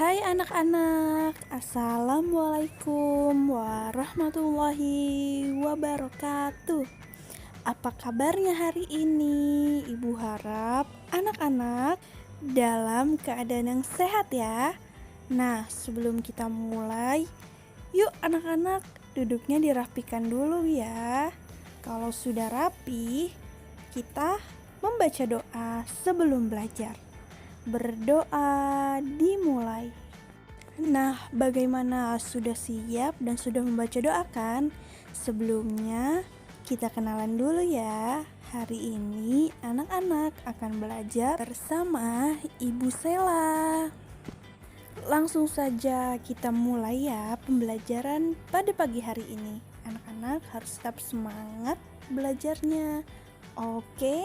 Hai anak-anak, Assalamualaikum warahmatullahi wabarakatuh. Apa kabarnya hari ini? Ibu harap anak-anak dalam keadaan yang sehat ya. Nah, sebelum kita mulai, yuk anak-anak duduknya dirapikan dulu ya. Kalau sudah rapi, kita membaca doa sebelum belajar. Berdoa dimulai. Nah, bagaimana, sudah siap dan sudah membaca doa kan? Sebelumnya kita kenalan dulu ya. Hari ini anak-anak akan belajar bersama Ibu Sela. Langsung saja kita mulai ya pembelajaran pada pagi hari ini. Anak-anak harus tetap semangat belajarnya. Oke?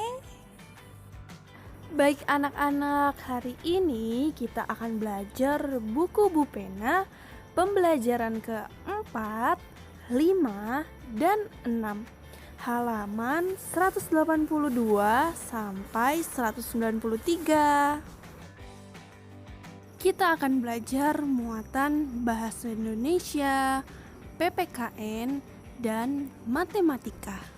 Baik anak-anak, hari ini kita akan belajar buku Bupena pembelajaran ke-4, 5, dan 6, halaman 182 sampai 193. Kita akan belajar muatan bahasa Indonesia, PPKN, dan matematika.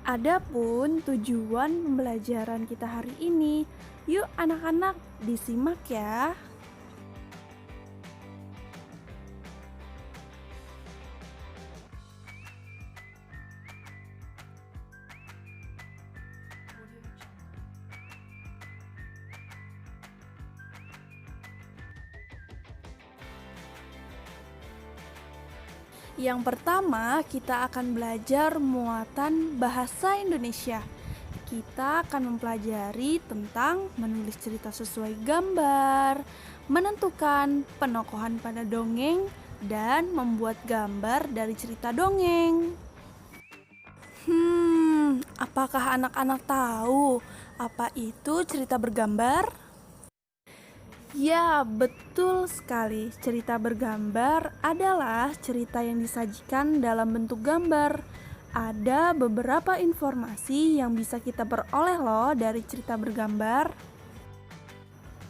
Adapun tujuan pembelajaran kita hari ini, yuk anak-anak disimak ya. Yang pertama, kita akan belajar muatan bahasa Indonesia. Kita akan mempelajari tentang menulis cerita sesuai gambar, menentukan penokohan pada dongeng, dan membuat gambar dari cerita dongeng. Apakah anak-anak tahu apa itu cerita bergambar? Ya, betul sekali. Cerita bergambar adalah cerita yang disajikan dalam bentuk gambar. Ada beberapa informasi yang bisa kita peroleh loh dari cerita bergambar.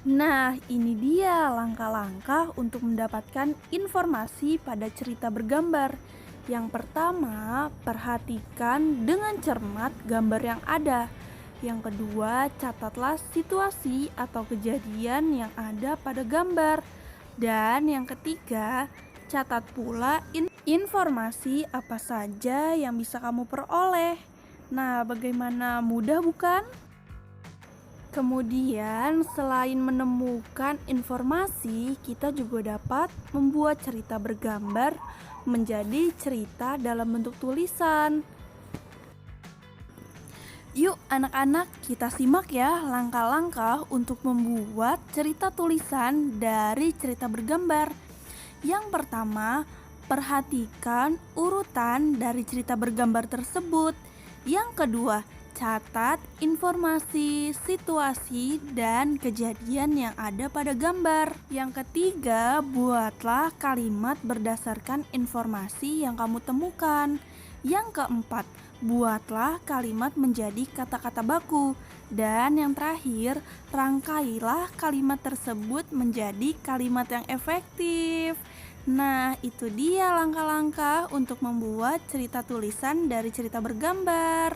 Nah, ini dia langkah-langkah untuk mendapatkan informasi pada cerita bergambar. Yang pertama, perhatikan dengan cermat gambar yang ada. Yang kedua, catatlah situasi atau kejadian yang ada pada gambar. Dan yang ketiga, catat pula informasi apa saja yang bisa kamu peroleh. Nah, bagaimana, mudah bukan? Kemudian, selain menemukan informasi, kita juga dapat membuat cerita bergambar menjadi cerita dalam bentuk tulisan. Yuk anak-anak, kita simak ya langkah-langkah untuk membuat cerita tulisan dari cerita bergambar. Yang pertama, perhatikan urutan dari cerita bergambar tersebut. Yang kedua, catat informasi, situasi, dan kejadian yang ada pada gambar. Yang ketiga, buatlah kalimat berdasarkan informasi yang kamu temukan. Yang keempat, buatlah kalimat menjadi kata-kata baku. Dan yang terakhir, rangkailah kalimat tersebut menjadi kalimat yang efektif. Nah, itu dia langkah-langkah untuk membuat cerita tulisan dari cerita bergambar.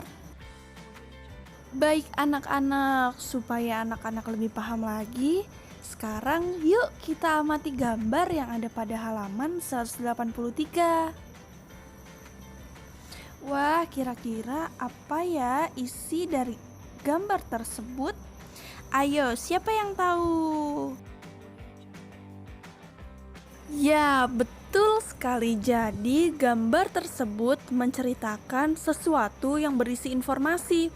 Baik anak-anak, supaya anak-anak lebih paham lagi, sekarang yuk kita amati gambar yang ada pada halaman 183. Wah, kira-kira apa ya isi dari gambar tersebut? Ayo, siapa yang tahu? Ya, betul sekali. Jadi, gambar tersebut menceritakan sesuatu yang berisi informasi.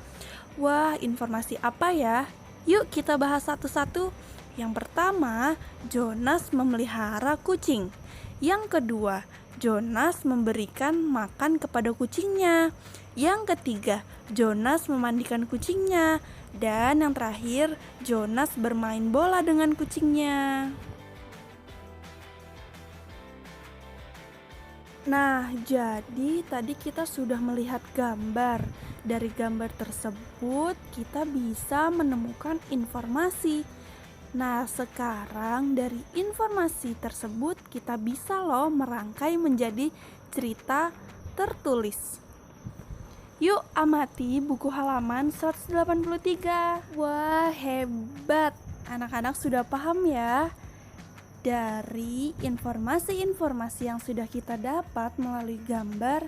Wah, informasi apa ya? Yuk kita bahas satu-satu. Yang pertama, Jonas memelihara kucing. Yang kedua, Jonas memberikan makan kepada kucingnya. Yang ketiga, Jonas memandikan kucingnya. Dan yang terakhir, Jonas bermain bola dengan kucingnya. Nah, jadi tadi kita sudah melihat gambar. Dari gambar tersebut, kita bisa menemukan informasi. Nah, sekarang dari informasi tersebut kita bisa loh merangkai menjadi cerita tertulis. Yuk amati buku halaman 183. Wah, hebat. Anak-anak sudah paham ya? Dari informasi-informasi yang sudah kita dapat melalui gambar,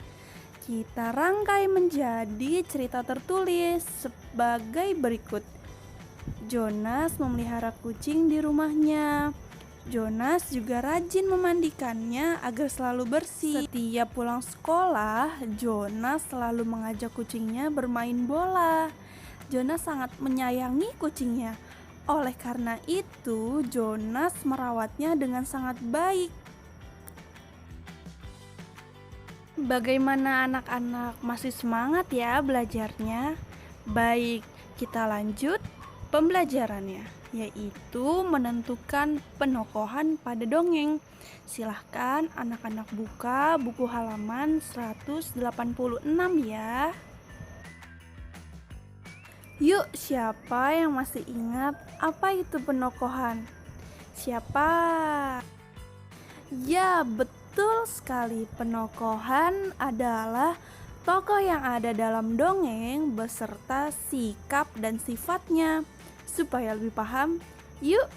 kita rangkai menjadi cerita tertulis sebagai berikut. Jonas memelihara kucing di rumahnya. Jonas juga rajin memandikannya agar selalu bersih. Setiap pulang sekolah, Jonas selalu mengajak kucingnya bermain bola. Jonas sangat menyayangi kucingnya. Oleh karena itu, Jonas merawatnya dengan sangat baik. Bagaimana anak-anak, masih semangat ya belajarnya? Baik, kita lanjut pembelajarannya, yaitu menentukan penokohan pada dongeng. Silahkan anak-anak buka buku halaman 186 ya. Yuk, siapa yang masih ingat apa itu penokohan? Siapa? Ya, betul sekali. Penokohan adalah tokoh yang ada dalam dongeng beserta sikap dan sifatnya. Supaya lebih paham, yuk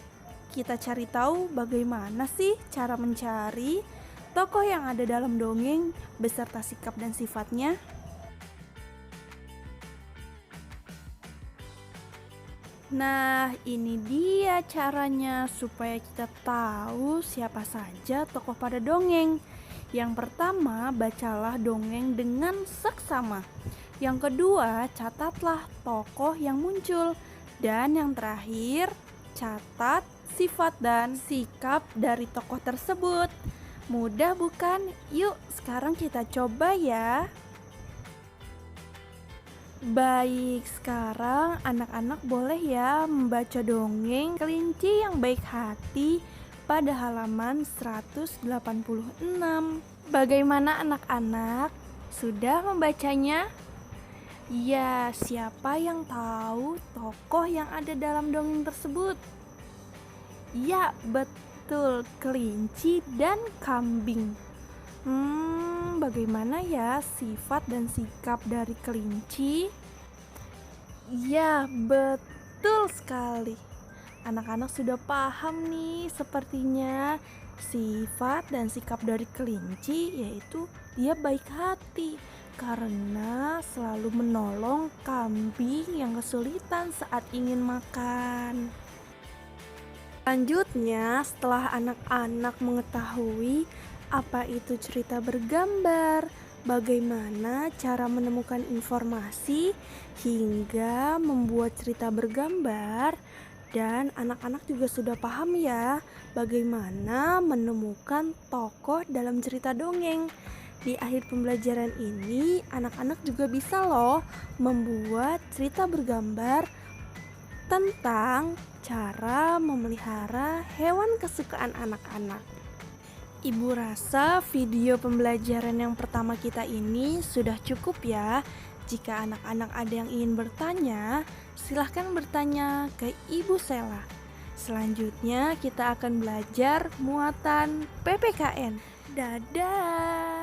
kita cari tahu bagaimana sih cara mencari tokoh yang ada dalam dongeng beserta sikap dan sifatnya. Nah, ini dia caranya supaya kita tahu siapa saja tokoh pada dongeng. Yang pertama, bacalah dongeng dengan seksama. Yang kedua, catatlah tokoh yang muncul. Dan yang terakhir, catat sifat dan sikap dari tokoh tersebut. Mudah bukan? Yuk, sekarang kita coba ya. Baik, sekarang anak-anak boleh ya membaca dongeng Kelinci yang Baik Hati pada halaman 186. Bagaimana anak-anak? Sudah membacanya? Ya, siapa yang tahu tokoh yang ada dalam dongeng tersebut? Ya, betul, kelinci dan kambing. Bagaimana ya sifat dan sikap dari kelinci? Ya, betul sekali. Anak-anak sudah paham nih sepertinya. Sifat dan sikap dari kelinci yaitu dia baik hati karena selalu menolong kambing yang kesulitan saat ingin makan. Selanjutnya, setelah anak-anak mengetahui apa itu cerita bergambar, bagaimana cara menemukan informasi hingga membuat cerita bergambar, dan anak-anak juga sudah paham ya bagaimana menemukan tokoh dalam cerita dongeng. Di akhir pembelajaran ini, anak-anak juga bisa loh membuat cerita bergambar tentang cara memelihara hewan kesukaan anak-anak. Ibu rasa video pembelajaran yang pertama kita ini sudah cukup ya. Jika anak-anak ada yang ingin bertanya, silahkan bertanya ke Ibu Sela. Selanjutnya kita akan belajar muatan PPKN. Dadah!